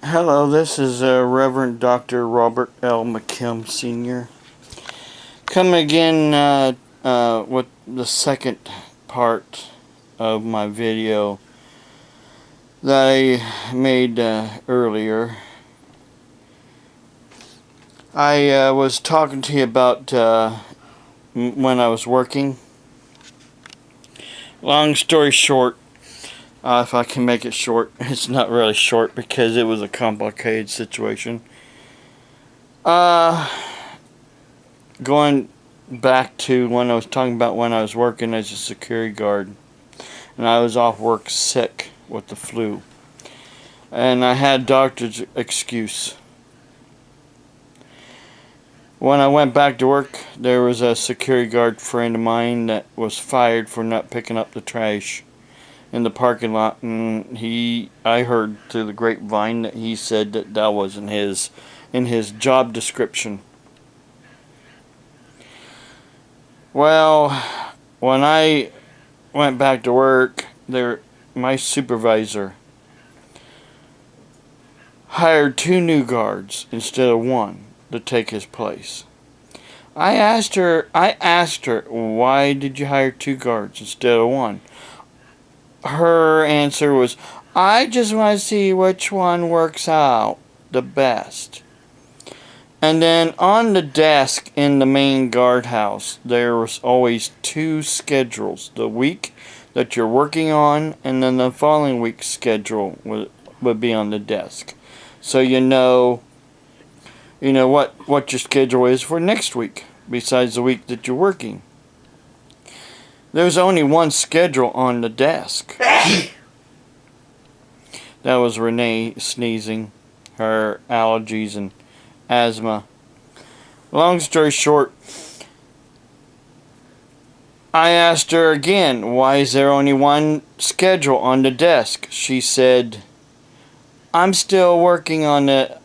Hello, this is Reverend Dr. Robert L. McKim Sr. Coming again with the second part of my video that I made earlier. I was talking to you about when I was working. Long story short, if I can make it short, it's not really short because it was a complicated situation. Going back to when I was talking about when I was working as a security guard, and I was off work sick with the flu, and I had doctor's excuse. When I went back to work, there was a security guard friend of mine that was fired for not picking up the trash in the parking lot, and I heard through the grapevine that he said that wasn't in his job description. Well, when I went back to work, my supervisor hired 2 new guards instead of 1 to take his place. I asked her, why did you hire 2 guards instead of 1? Her answer was, I just want to see which one works out the best. And then on the desk in the main guardhouse, there was always 2 schedules. The week that you're working on, and then the following week's schedule would be on the desk. So you know what your schedule is for next week, besides the week that you're working. There's only 1 schedule on the desk. That was Renee sneezing, her allergies and asthma. Long story short, I asked her again, why is there only 1 schedule on the desk? She said, I'm still working on the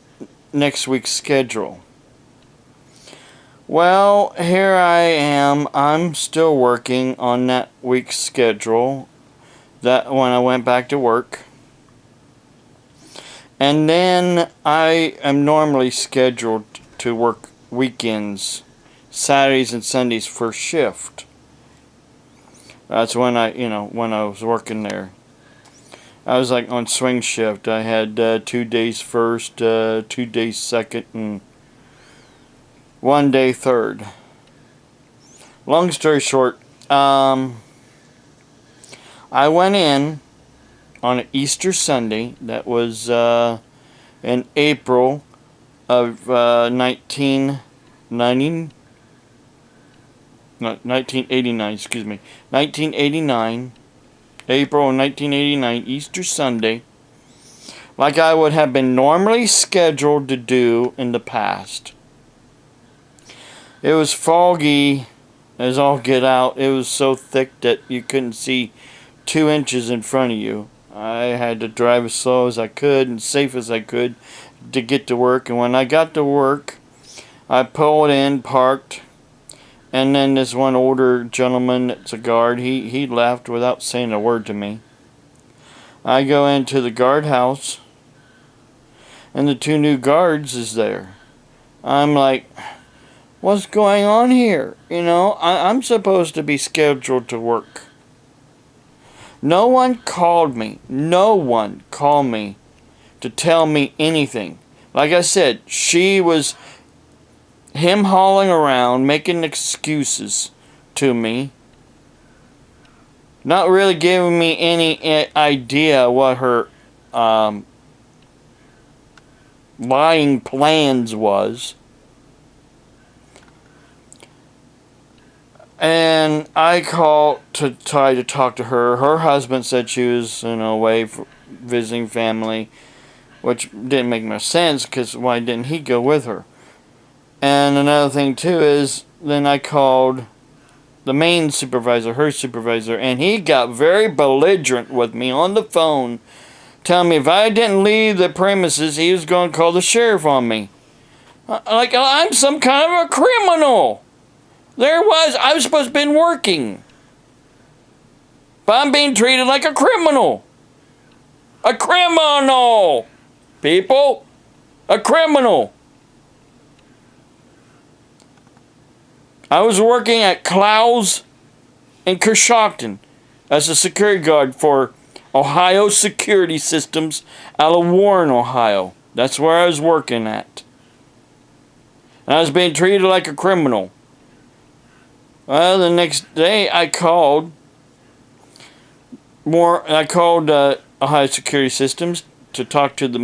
next week's schedule. Well, here I am. I'm still working on that week's schedule that when I went back to work. And then I am normally scheduled to work weekends, Saturdays and Sundays first shift. That's when when I was working there. I was like on swing shift. I had 2 days first, 2 days second, and 1 day third. Long story short, I went in on an Easter Sunday. That was in April of 1989. Excuse me, 1989. April 1989, Easter Sunday, like I would have been normally scheduled to do in the past. It was foggy as all get out. It was so thick that you couldn't see 2 inches in front of you. I had to drive as slow as I could and safe as I could to get to work. And when I got to work, I pulled in, parked, and then this one older gentleman that's a guard, he left without saying a word to me. I go into the guardhouse, and the 2 new guards is there. I'm like, what's going on here? I'm supposed to be scheduled to work. No one called me. No one called me to tell me anything. Like I said, she was him hauling around, making excuses to me, not really giving me any idea what her lying plans was. And I called to try to talk to her. Her husband said she was away for visiting family, which didn't make no sense because why didn't he go with her? And another thing too is then I called the main supervisor, her supervisor, and he got very belligerent with me on the phone, telling me if I didn't leave the premises, he was going to call the sheriff on me. Like I'm some kind of a criminal. I was supposed to have been working. But I'm being treated like a criminal. A criminal! people. A criminal. I was working at Clowes in Coshocton as a security guard for Ohio Security Systems out of Warren, Ohio. That's where I was working at. And I was being treated like a criminal. Well, the next day I called Ohio Security Systems to talk to the